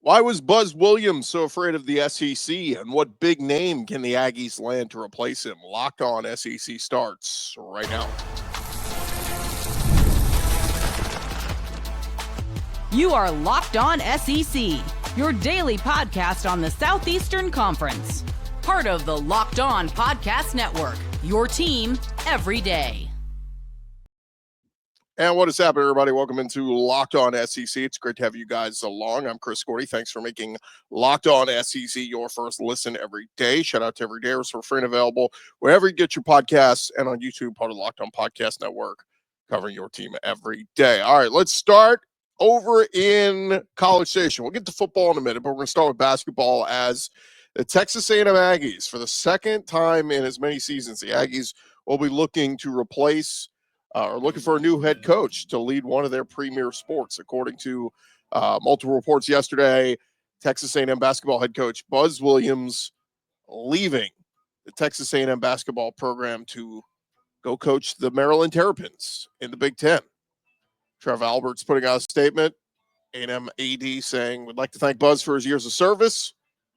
Why was Buzz Williams so afraid of the SEC, and what big name can the Aggies land to replace him? Locked On SEC starts right now. You are Locked On SEC, your daily podcast on the Southeastern Conference. Part of the Locked On Podcast Network, your team every day. And what is happening, everybody? Welcome into Locked On SEC. It's great to have you guys along. I'm Chris Gordy. Thanks for making Locked On SEC your first listen every day. Shout out to Every Dayers for free and available wherever you get your podcasts and on YouTube, part of the Locked On Podcast Network, covering your team every day. All right, let's start over in College Station. We'll get to football in a minute, but we're going to start with basketball as the Texas A&M Aggies, for the second time in as many seasons, the Aggies will be looking to replace are looking for a new head coach to lead one of their premier sports. According to multiple reports yesterday, Texas A&M basketball head coach Buzz Williams leaving the Texas A&M basketball program to go coach the Maryland Terrapins in the Big Ten. Trev Albert's putting out a statement, A&M AD saying, "We'd like to thank Buzz for his years of service,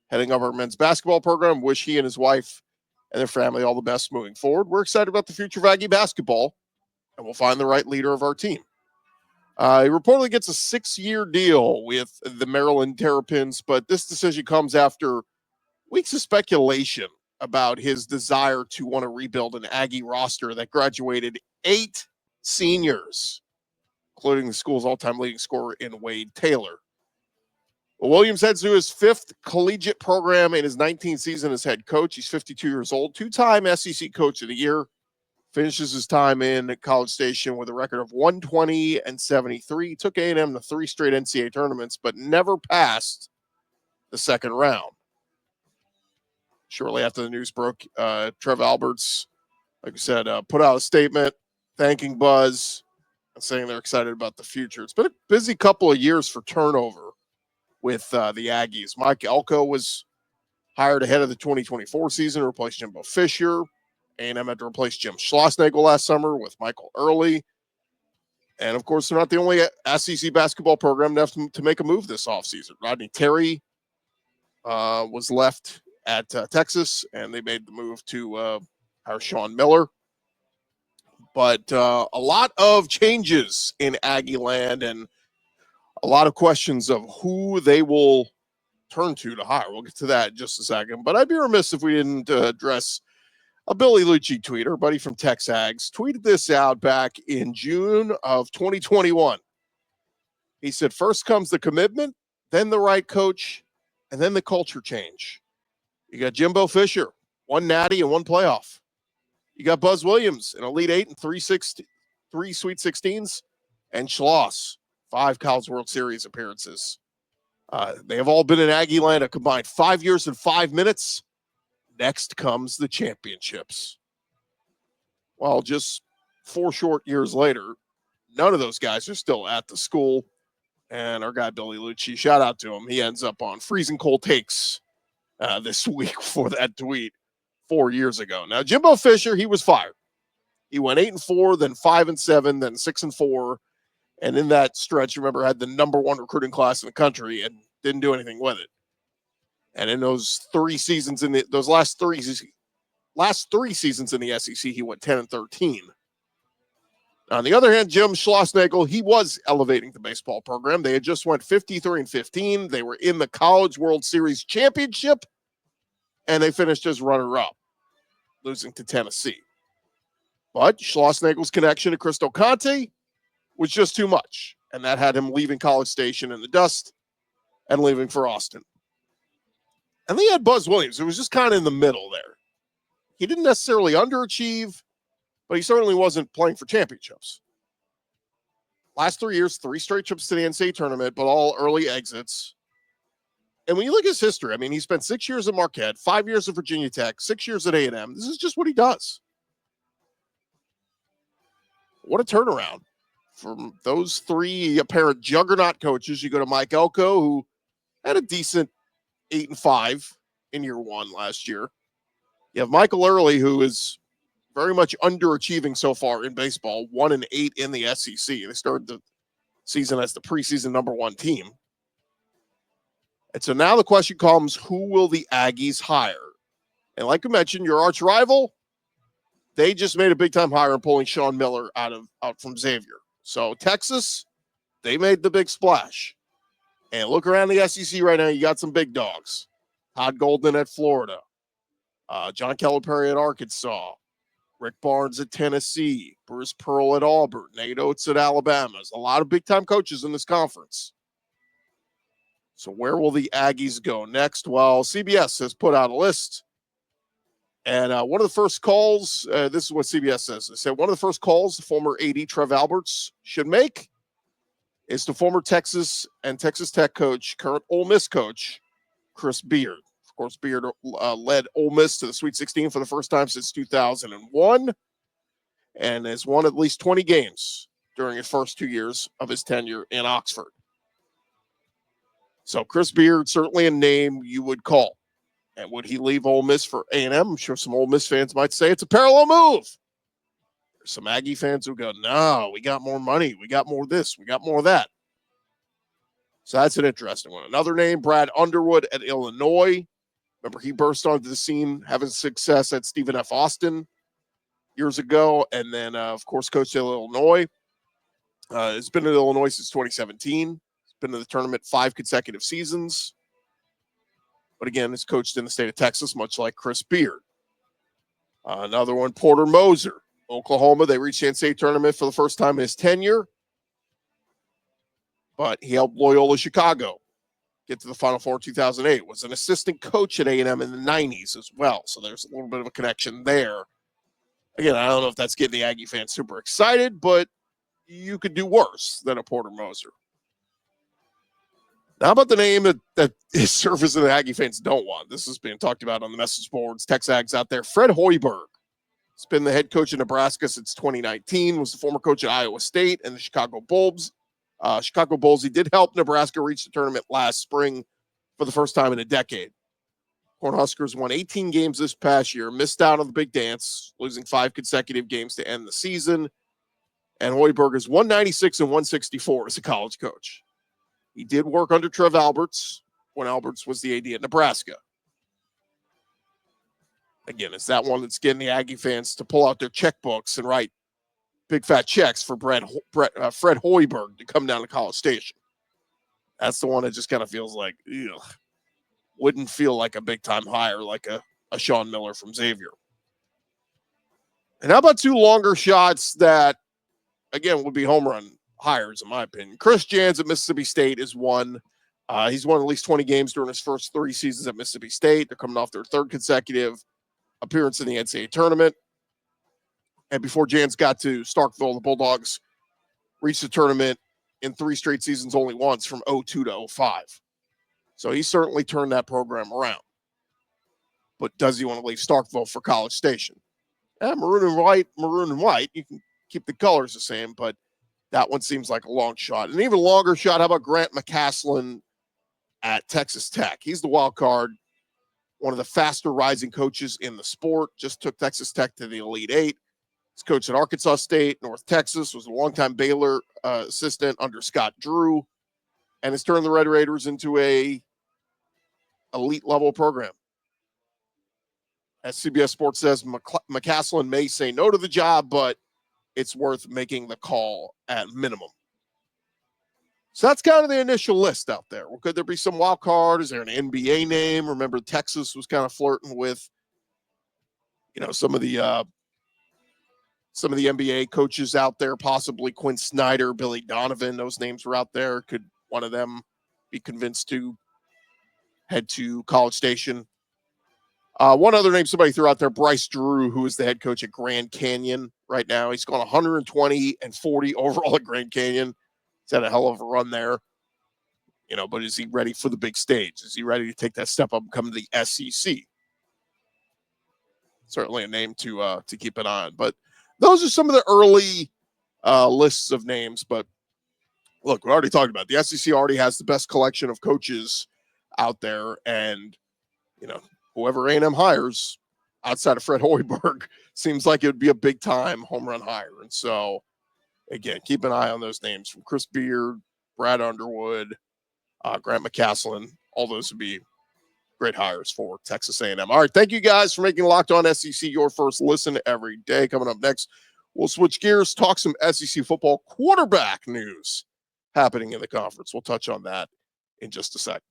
heading up our men's basketball program. Wish he and his wife and their family all the best moving forward. We're excited about the future of Aggie basketball, and we'll find the right leader of our team." He reportedly gets a 6-year deal with the Maryland Terrapins, but this decision comes after weeks of speculation about his desire to want to rebuild an Aggie roster that graduated 8 seniors, including the school's all-time leading scorer in Wade Taylor. Well, Williams heads to his 5th collegiate program in his 19th season as head coach. He's 52 years old, 2-time SEC Coach of the Year. Finishes his time in College Station with a record of 120-73. He took A&M to 3 straight NCAA tournaments, but never passed the second round. Shortly after the news broke, Trev Alberts, like I said, put out a statement thanking Buzz and saying they're excited about the future. It's been a busy couple of years for turnover with the Aggies. Mike Elko was hired ahead of the 2024 season to replace Jimbo Fisher. A&M had to replace Jim Schlossnagle last summer with Michael Early. And, of course, they're not the only SEC basketball program to make a move this offseason. Rodney Terry was left at Texas, and they made the move to hire Sean Miller. But a lot of changes in Aggie land and a lot of questions of who they will turn to hire. We'll get to that in just a second. But I'd be remiss if we didn't address a Billy Lucci tweet. Our buddy from Tex Ags tweeted this out back in June of 2021. He said, "First comes the commitment, then the right coach, and then the culture change. You got Jimbo Fisher, 1 natty and 1 playoff. You got Buzz Williams, an Elite 8 and 3 Sweet 16s, and Schloss, 5 College World Series appearances. They have all been in Aggie land a combined 5 years and 5 minutes. Next comes the championships." Well, just 4 short years later, none of those guys are still at the school. And our guy, Billy Lucci, shout out to him. He ends up on Freezing Cold Takes this week for that tweet 4 years ago. Now, Jimbo Fisher, he was fired. He went 8-4, then 5-7, then 6-4. And in that stretch, remember, had the #1 recruiting class in the country and didn't do anything with it. And in those 3 seasons, those last three seasons in the SEC, he went 10-13. On the other hand, Jim Schlossnagle, he was elevating the baseball program. They had just went 53-15. They were in the College World Series championship, and they finished as runner-up, losing to Tennessee. But Schlossnagle's connection to Cristo Conte was just too much, and that had him leaving College Station in the dust and leaving for Austin. And they had Buzz Williams. It was just kind of in the middle there. He didn't necessarily underachieve, but he certainly wasn't playing for championships. Last 3 years, 3 straight trips to the NCAA tournament, but all early exits. And when you look at his history, I mean, he spent 6 years at Marquette, 5 years at Virginia Tech, 6 years at A&M. This is just what he does. What a turnaround. From those 3 apparent juggernaut coaches, you go to Mike Elko, who had a decent 8-5 in year 1 last year. You have Michael Early, who is very much underachieving so far in baseball, 1-8 in the SEC. They started the season as the preseason #1 team. And so now the question comes, who will the Aggies hire? And like you mentioned, your arch rival, they just made a big-time hire in pulling Sean Miller out from Xavier. So Texas, they made the big splash. And look around the SEC right now, you got some big dogs. Todd Golden at Florida. John Calipari at Arkansas. Rick Barnes at Tennessee. Bruce Pearl at Auburn. Nate Oates at Alabama. There's a lot of big-time coaches in this conference. So where will the Aggies go next? Well, CBS has put out a list. And one of the first calls, this is what CBS says. They said one of the first calls the former AD Trev Alberts should make is to former Texas and Texas Tech coach, current Ole Miss coach, Chris Beard. Of course, Beard led Ole Miss to the Sweet 16 for the first time since 2001 and has won at least 20 games during his first 2 years of his tenure in Oxford. So Chris Beard, certainly a name you would call. And would he leave Ole Miss for A&M? I'm sure some Ole Miss fans might say it's a parallel move. There's some Aggie fans who go, no, we got more money. We got more of this. We got more of that. So that's an interesting one. Another name, Brad Underwood at Illinois. Remember, he burst onto the scene, having success at Stephen F. Austin years ago. And then, of course, coached at Illinois. Has been at Illinois since 2017. He's been to the tournament 5 consecutive seasons. But again, is coached in the state of Texas, much like Chris Beard. Another one, Porter Moser, Oklahoma. They reached the NCAA tournament for the first time in his tenure. But he helped Loyola Chicago get to the Final Four in 2008. Was an assistant coach at A&M in the 90s as well. So there's a little bit of a connection there. Again, I don't know if that's getting the Aggie fans super excited, but you could do worse than a Porter Moser. Now, how about the name that is surfacing the Aggie fans don't want? This is being talked about on the message boards. Tex Ags out there. Fred Hoiberg. He's been the head coach in Nebraska since 2019. Was the former coach at Iowa State and the Chicago Bulls. He did help Nebraska reach the tournament last spring for the first time in a decade. Cornhuskers won 18 games this past year, missed out on the big dance, losing 5 consecutive games to end the season. And Hoiberg is 196 and 164 as a college coach. He did work under Trev Alberts when Alberts was the AD at Nebraska. Again, it's that one that's getting the Aggie fans to pull out their checkbooks and write big fat checks for Fred Hoiberg to come down to College Station. That's the one that just kind of feels like, ugh, wouldn't feel like a big-time hire like a Sean Miller from Xavier. And how about 2 longer shots that, again, would be home run hires, in my opinion? Chris Jans at Mississippi State is one. He's won at least 20 games during his first 3 seasons at Mississippi State. They're coming off their 3rd consecutive appearance in the NCAA tournament. And before Jans got to Starkville, the Bulldogs reached the tournament in 3 straight seasons only once, from 2002 to 2005. So he certainly turned that program around. But does he want to leave Starkville for College Station? Maroon and white. You can keep the colors the same, but that one seems like a long shot. An even longer shot, how about Grant McCasland at Texas Tech? He's the wild card, one of the faster rising coaches in the sport. Just took Texas Tech to the Elite 8. He's coached at Arkansas State, North Texas, was a longtime Baylor assistant under Scott Drew, and has turned the Red Raiders into a elite level program. As CBS Sports says, McCasland may say no to the job, but it's worth making the call at minimum. So that's kind of the initial list out there. Well, could there be some wild card? Is there an NBA name? Remember, Texas was kind of flirting with, some of the NBA coaches out there, possibly Quinn Snyder, Billy Donovan. Those names were out there. Could one of them be convinced to head to College Station? One other name somebody threw out there, Bryce Drew, who is the head coach at Grand Canyon right now. He's gone 120 and 40 overall at Grand Canyon. He's had a hell of a run there. But is he ready for the big stage? Is he ready to take that step up and come to the SEC? Certainly a name to keep an eye on. But those are some of the early lists of names. But look, we already talked about it. The SEC already has the best collection of coaches out there, and whoever A&M hires outside of Fred Hoiberg seems like it would be a big time home run hire. And so, again, keep an eye on those names from Chris Beard, Brad Underwood, Grant McCasland, all those would be great hires for Texas A&M. All right, thank you guys for making Locked On SEC your first listen every day. Coming up next, we'll switch gears, talk some SEC football quarterback news happening in the conference. We'll touch on that in just a sec.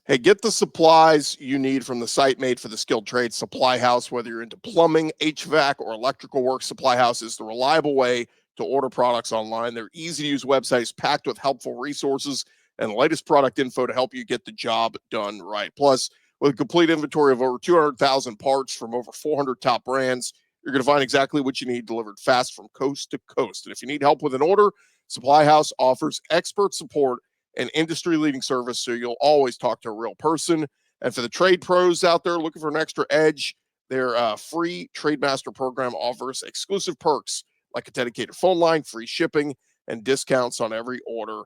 Hey, get the supplies you need from the site made for the skilled trades, Supply House. Whether you're into plumbing, HVAC, or electrical work, Supply House is the reliable way to order products online. Their easy-to-use website is packed with helpful resources and the latest product info to help you get the job done right. Plus, with a complete inventory of over 200,000 parts from over 400 top brands, you're going to find exactly what you need delivered fast from coast to coast. And if you need help with an order, Supply House offers expert support and industry-leading service, so you'll always talk to a real person. And for the trade pros out there looking for an extra edge, their free Trademaster program offers exclusive perks like a dedicated phone line, free shipping, and discounts on every order.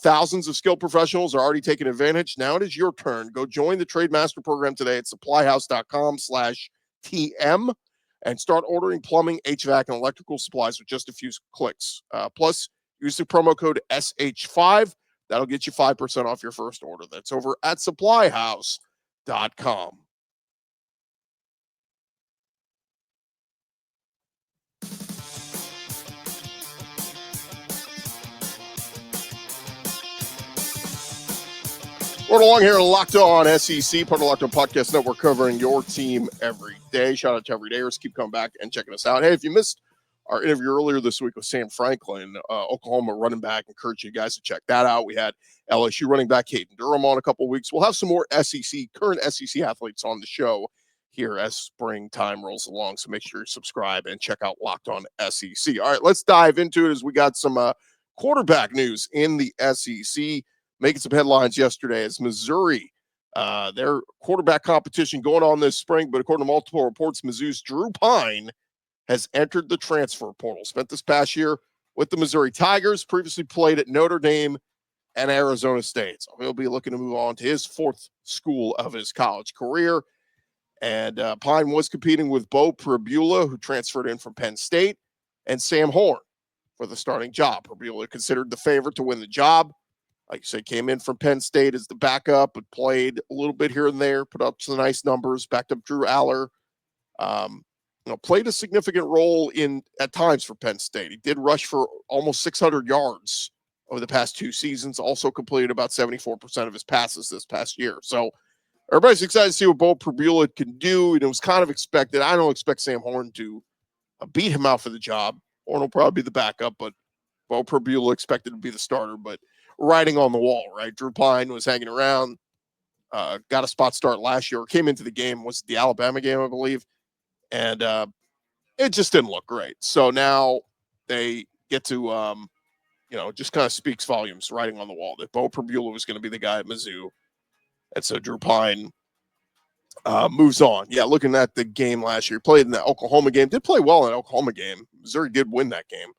Thousands of skilled professionals are already taking advantage. Now it is your turn. Go join the Trademaster program today at supplyhouse.com/TM and start ordering plumbing, HVAC, and electrical supplies with just a few clicks. Plus, use the promo code SH5. That'll get you 5% off your first order. That's over at supplyhouse.com. We're along here, Locked On SEC, part of the Locked On Podcast Network, covering your team every day. Shout out to everydayers. Keep coming back and checking us out. Hey, if you missed our interview earlier this week with Sam Franklin, Oklahoma running back, encourage you guys to check that out. We had LSU running back Hayden Durham on a couple of weeks. We'll have some more current SEC athletes on the show here as springtime rolls along. So make sure you subscribe and check out Locked On SEC. All right, let's dive into it as we got some quarterback news in the SEC. Making some headlines yesterday as Missouri, their quarterback competition going on this spring, but according to multiple reports, Mizzou's Drew Pyne has entered the transfer portal. Spent this past year with the Missouri Tigers, previously played at Notre Dame and Arizona State. So he'll be looking to move on to his fourth school of his college career. And Pyne was competing with Bo Prabula, who transferred in from Penn State, and Sam Horn for the starting job. Prabula considered the favorite to win the job. Like you said, came in from Penn State as the backup, but played a little bit here and there, put up some nice numbers, backed up Drew Aller. Played a significant role at times for Penn State. He did rush for almost 600 yards over the past 2 seasons, also completed about 74% of his passes this past year. So everybody's excited to see what Bo Prabula can do. And it was kind of expected. I don't expect Sam Horn to beat him out for the job. Horn will probably be the backup, but Bo Prabula expected to be the starter. But writing on the wall, right? Drew Pyne was hanging around, got a spot start last year, came into the game, was the Alabama game, I believe, and it just didn't look great. So now they get to, just kind of speaks volumes, writing on the wall that Bo Prabula was going to be the guy at Mizzou. And so Drew Pyne moves on. Yeah, looking at the game last year, played in the Oklahoma game, did play well in the Oklahoma game. Missouri did win that game.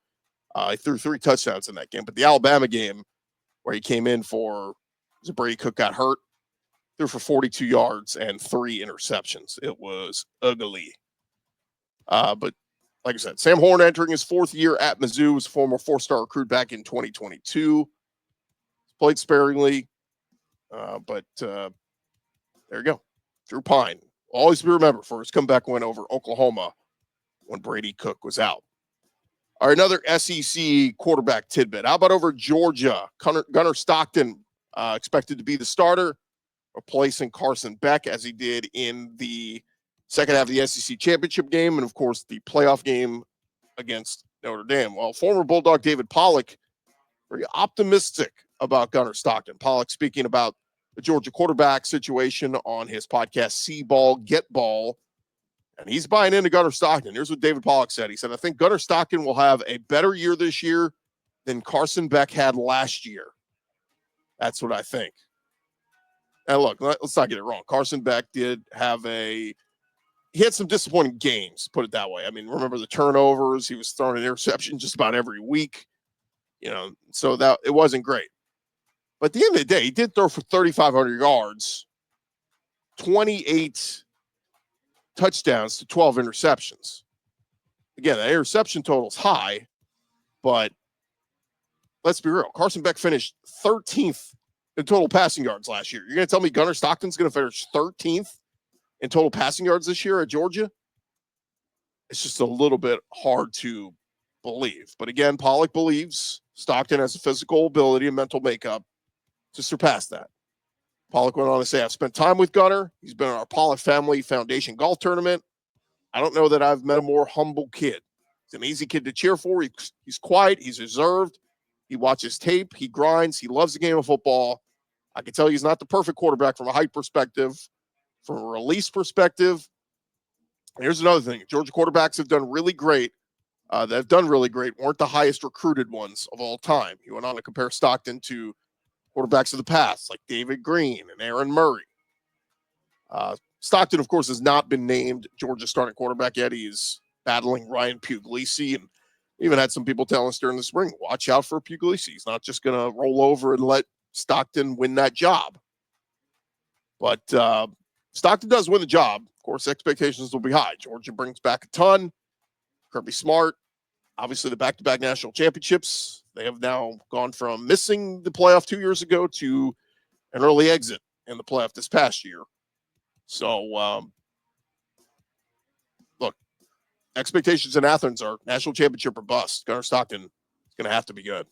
He threw 3 touchdowns in that game, but the Alabama game, where he came in for, Brady Cook got hurt, threw for 42 yards and 3 interceptions. It was ugly. But like I said, Sam Horn entering his 4th year at Mizzou, was a former 4-star recruit back in 2022. Played sparingly, but there you go. Drew Pyne will always be remembered for his comeback win over Oklahoma when Brady Cook was out. All right, another SEC quarterback tidbit. How about over Georgia? Gunnar Stockton expected to be the starter, replacing Carson Beck as he did in the second half of the SEC championship game and, of course, the playoff game against Notre Dame. Well, former Bulldog David Pollack, very optimistic about Gunnar Stockton. Pollack speaking about the Georgia quarterback situation on his podcast, See Ball, Get Ball. And he's buying into Gunnar Stockton. Here's what David Pollack said. He said, I think Gunnar Stockton will have a better year this year than Carson Beck had last year. That's what I think. And look, let's not get it wrong. Carson Beck did have he had some disappointing games, put it that way. I mean, remember the turnovers. He was throwing an interception just about every week, so that it wasn't great. But at the end of the day, he did throw for 3,500 yards, 28 touchdowns to 12 interceptions. Again, the interception total is high, but let's be real. Carson Beck finished 13th in total passing yards last year. You're going to tell me Gunnar Stockton's going to finish 13th in total passing yards this year at Georgia? It's just a little bit hard to believe. But again, Pollock believes Stockton has the physical ability and mental makeup to surpass that. Pollock went on to say, I've spent time with Gunnar. He's been in our Pollock Family Foundation golf tournament. I don't know that I've met a more humble kid. He's an easy kid to cheer for. He's quiet. He's reserved. He watches tape. He grinds. He loves the game of football. I can tell you he's not the perfect quarterback from a height perspective, from a release perspective. Here's another thing. Georgia quarterbacks have done really great. Weren't the highest recruited ones of all time. He went on to compare Stockton to quarterbacks of the past, like David Green and Aaron Murray. Stockton, of course, has not been named Georgia's starting quarterback yet. He's battling Ryan Puglisi, and even had some people tell us during the spring, watch out for Puglisi. He's not just going to roll over and let Stockton win that job. But Stockton does win the job. Of course, expectations will be high. Georgia brings back a ton. Kirby Smart, obviously the back-to-back national championships. They have now gone from missing the playoff 2 years ago to an early exit in the playoff this past year. So, look, expectations in Athens are national championship or bust. Gunnar Stockton is going to have to be good.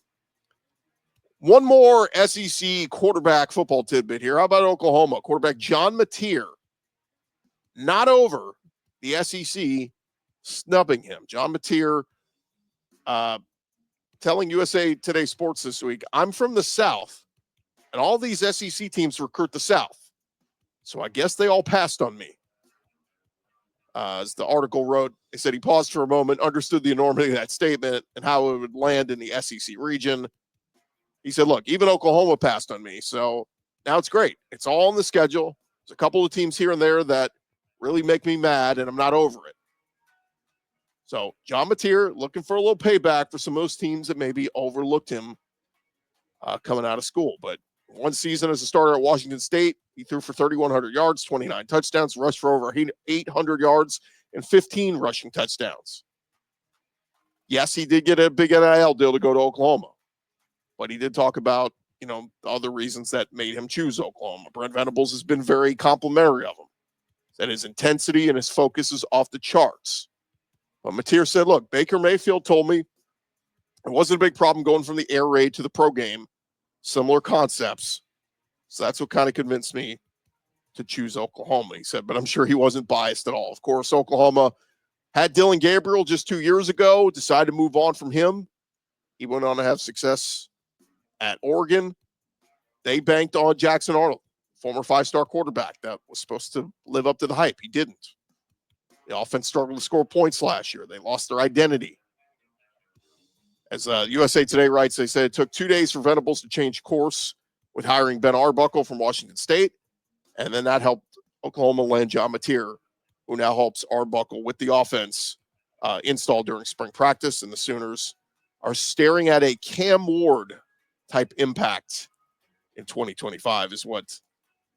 One more SEC quarterback football tidbit here. How about Oklahoma? Quarterback John Mateer, not over the SEC snubbing him. John Mateer telling USA Today Sports this week, I'm from the South, and all these SEC teams recruit the South. So I guess they all passed on me. As the article wrote, they said he paused for a moment, understood the enormity of that statement and how it would land in the SEC region. He said, look, even Oklahoma passed on me. So now it's great. It's all on the schedule. There's a couple of teams here and there that really make me mad, and I'm not over it. So John Mateer looking for a little payback for some of those teams that maybe overlooked him coming out of school. But one season as a starter at Washington State, he threw for 3,100 yards, 29 touchdowns, rushed for over 800 yards, and 15 rushing touchdowns. Yes, he did get a big NIL deal to go to Oklahoma, but he did talk about, the other reasons that made him choose Oklahoma. Brent Venables has been very complimentary of him, that his intensity and his focus is off the charts. But Mateer said, look, Baker Mayfield told me it wasn't a big problem going from the air raid to the pro game. Similar concepts. So that's what kind of convinced me to choose Oklahoma, he said, but I'm sure he wasn't biased at all. Of course, Oklahoma had Dillon Gabriel just 2 years ago, decided to move on from him. He went on to have success at Oregon. They banked on Jackson Arnold, former 5-star quarterback that was supposed to live up to the hype. He didn't. The offense struggled to score points last year. They lost their identity. As USA Today writes, they said it took 2 days for Venables to change course with hiring Ben Arbuckle from Washington State. And then that helped Oklahoma land John Mateer, who now helps Arbuckle with the offense installed during spring practice. And the Sooners are staring at a Cam Ward type impact in 2025 is what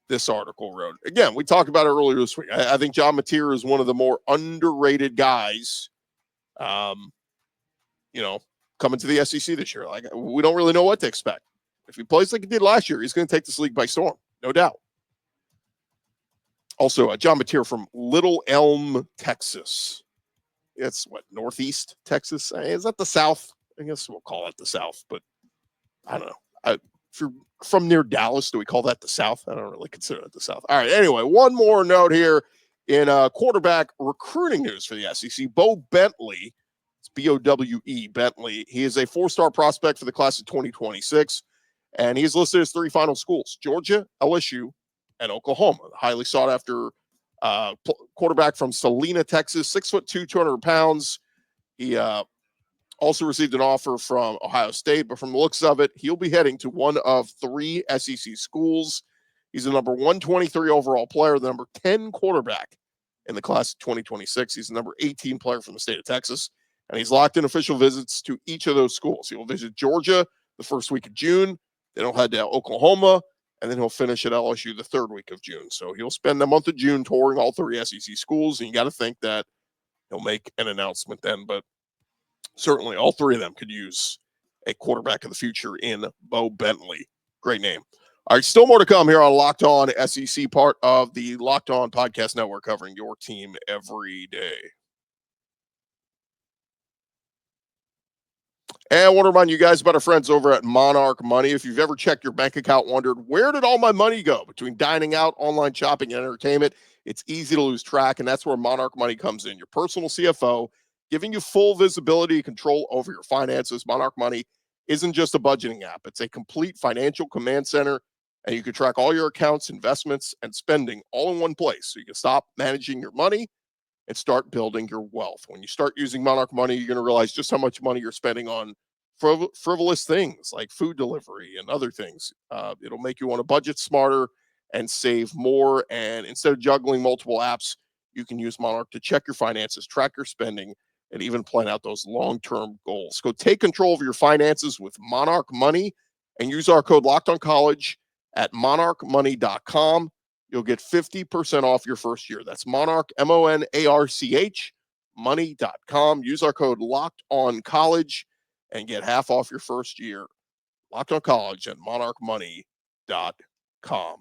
this article wrote. Again, we talked about it earlier this week. I think John Mateer is one of the more underrated guys, coming to the SEC this year. Like, we don't really know what to expect. If he plays like he did last year, he's going to take this league by storm, no doubt. Also, John Mateer from Little Elm, Texas. It's northeast Texas? Is that the South? I guess we'll call it the South, but I don't know. If you're from near Dallas, do we call that the South? I don't really consider it the South. All right, anyway, one more note here in quarterback recruiting news for the SEC. Bo Bentley, it's B-O-W-E, Bentley. He is a 4-star prospect for the class of 2026, and he's listed as 3 final schools: Georgia, LSU, and Oklahoma. Highly sought after quarterback from Salina, Texas, 6'2", 200 pounds. He also received an offer from Ohio State, but from the looks of it, he'll be heading to one of 3 SEC schools. He's the number 123 overall player, the number 10 quarterback in the class of 2026. He's the number 18 player from the state of Texas, and he's locked in official visits to each of those schools. He will visit Georgia the first week of June. Then he'll head to Oklahoma, and then he'll finish at LSU the 3rd week of June. So he'll spend the month of June touring all 3 SEC schools, and you got to think that he'll make an announcement then, but certainly all 3 of them could use a quarterback of the future in Bo Bentley. Great name. All right, still more to come here on Locked On SEC, part of the Locked On Podcast Network, covering your team every day. And I want to remind you guys about our friends over at Monarch Money. If you've ever checked your bank account, wondered, where did all my money go? Between dining out, online shopping, and entertainment, it's easy to lose track, and that's where Monarch Money comes in. Your personal CFO, giving you full visibility and control over your finances. Monarch Money isn't just a budgeting app. It's a complete financial command center, and you can track all your accounts, investments, and spending all in one place. So you can stop managing your money and start building your wealth. When you start using Monarch Money, you're going to realize just how much money you're spending on frivolous things like food delivery and other things. It'll make you want to budget smarter and save more. And instead of juggling multiple apps, you can use Monarch to check your finances, track your spending, and even plan out those long-term goals. Go take control of your finances with Monarch Money and use our code LOCKEDONCollege at monarchmoney.com. You'll get 50% off your first year. That's Monarch, MONARCH, money.com. Use our code LOCKEDONCollege and get half off your first year. Locked On College at monarchmoney.com.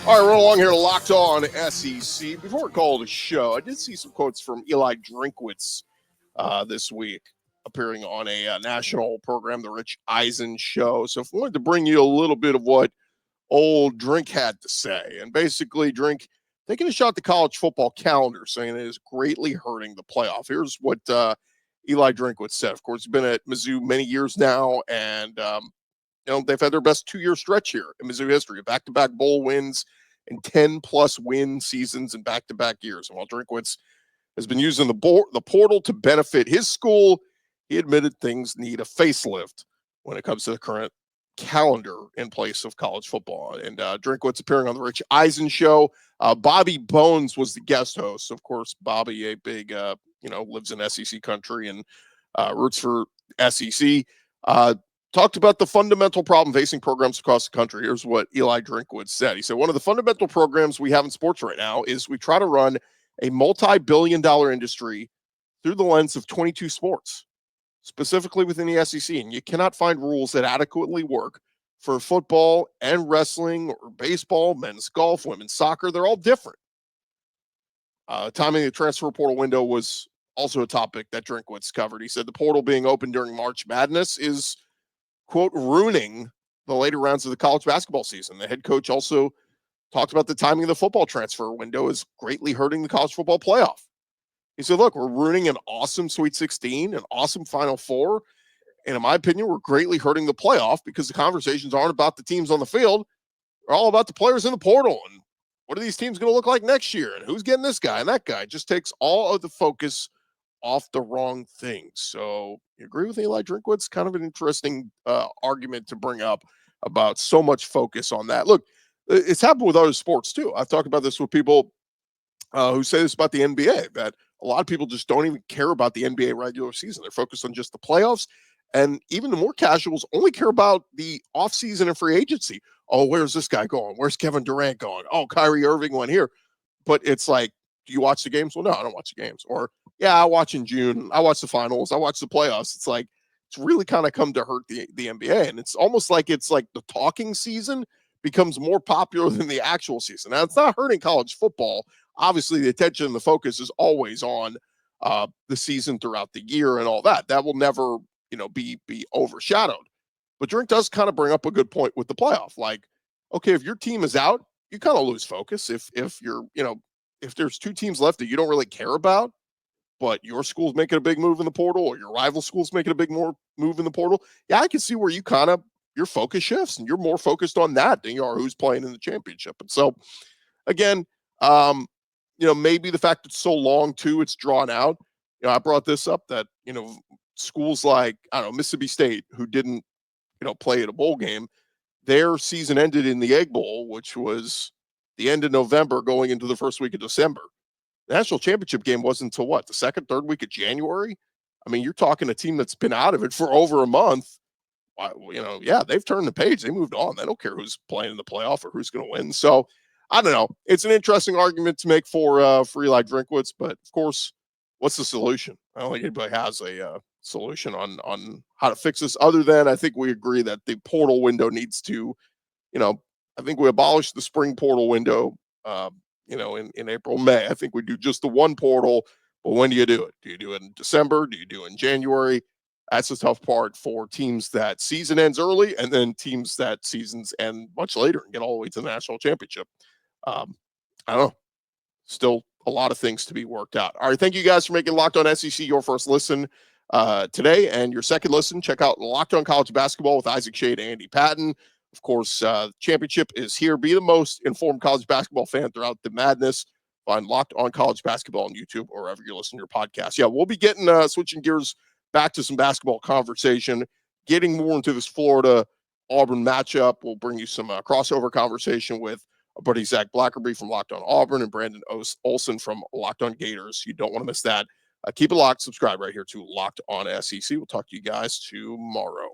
All right, we're along here to Locked On SEC. Before we call it a show, I did see some quotes from Eli Drinkwitz this week, appearing on a national program, The Rich Eisen Show. So if I wanted to bring you a little bit of what old Drink had to say, and basically Drink taking a shot at the college football calendar, saying it is greatly hurting the playoff. Here's what Eli Drinkwitz said. Of course, he's been at Mizzou many years now, and they've had their best 2-year stretch here in Mizzou history, back-to-back bowl wins and 10-plus win seasons in back-to-back years. And while Drinkwitz has been using the portal to benefit his school, he admitted things need a facelift when it comes to the current calendar in place of college football. And Drinkwitz appearing on the Rich Eisen Show. Bobby Bones was the guest host. Of course, Bobby, a big, lives in SEC country and roots for SEC. Talked about the fundamental problem facing programs across the country. Here's what Eli Drinkwitz said. He said, one of the fundamental programs we have in sports right now is we try to run a multi-billion-dollar industry through the lens of 22 sports, specifically within the SEC. And you cannot find rules that adequately work for football and wrestling or baseball, men's golf, women's soccer. They're all different. Timing the transfer portal window was also a topic that Drinkwitz covered. He said the portal being open during March Madness is, quote, ruining the later rounds of the college basketball season. The head coach also talked about the timing of the football transfer window is greatly hurting the college football playoff. He said, look, we're ruining an awesome Sweet 16, an awesome Final Four. And in my opinion, we're greatly hurting the playoff because the conversations aren't about the teams on the field. They're all about the players in the portal. And what are these teams going to look like next year? And who's getting this guy and that guy? It just takes all of the focus off the wrong things. So you agree with Eli Drinkwitz? Kind of an interesting argument to bring up about so much focus on that. Look, it's happened with other sports too. I've talked about this with people who say this about the NBA, that a lot of people just don't even care about the NBA regular season. They're focused on just the playoffs. And even the more casuals only care about the offseason and free agency. Oh, where's this guy going? Where's Kevin Durant going? Oh, Kyrie Irving went here. But it's like, do you watch the games? Well, no, I don't watch the games. Or, yeah, I watch in June. I watch the finals. I watch the playoffs. It's like, it's really kind of come to hurt the NBA. And it's almost like the talking season becomes more popular than the actual season. Now, it's not hurting college football. Obviously, the attention and the focus is always on the season throughout the year and all that. That will never, be overshadowed. But Drink does kind of bring up a good point with the playoff. Like, okay, if your team is out, you kind of lose focus. If you're, if there's two teams left that you don't really care about, but your school's making a big move in the portal or your rival school's making a big move in the portal, yeah, I can see where your focus shifts and you're more focused on that than you are who's playing in the championship. And so, again, maybe the fact it's so long too, it's drawn out. I brought this up that, schools like, Mississippi State, who didn't, play at a bowl game, their season ended in the Egg Bowl, which was the end of November going into the first week of December. The national championship game wasn't until the second, third week of January. I mean, you're talking a team that's been out of it for over a month. yeah, they've turned the page. They moved on. They don't care who's playing in the playoff or who's going to win. So I don't know. It's an interesting argument to make for Eli Drinkwitz, but of course, what's the solution? I don't think anybody has a solution on how to fix this, other than I think we agree that the portal window needs to, I think we abolished the spring portal window, in April, May. I think we do just the one portal, but when do you do it? Do you do it in December? Do you do it in January? That's the tough part for teams that season ends early, and then teams that seasons end much later and get all the way to the national championship. I don't know. Still a lot of things to be worked out. All right. Thank you guys for making Locked On SEC your first listen today, and your second listen. Check out Locked On College Basketball with Isaac Shade and Andy Patton. Of course, championship is here. Be the most informed college basketball fan throughout the madness. Find Locked On College Basketball on YouTube or wherever you're listening to your podcast. Yeah, we'll be getting switching gears back to some basketball conversation, getting more into this Florida-Auburn matchup. We'll bring you some crossover conversation with our buddy Zach Blackerby from Locked On Auburn and Brandon Olson from Locked On Gators. You don't want to miss that. Keep it locked. Subscribe right here to Locked On SEC. We'll talk to you guys tomorrow.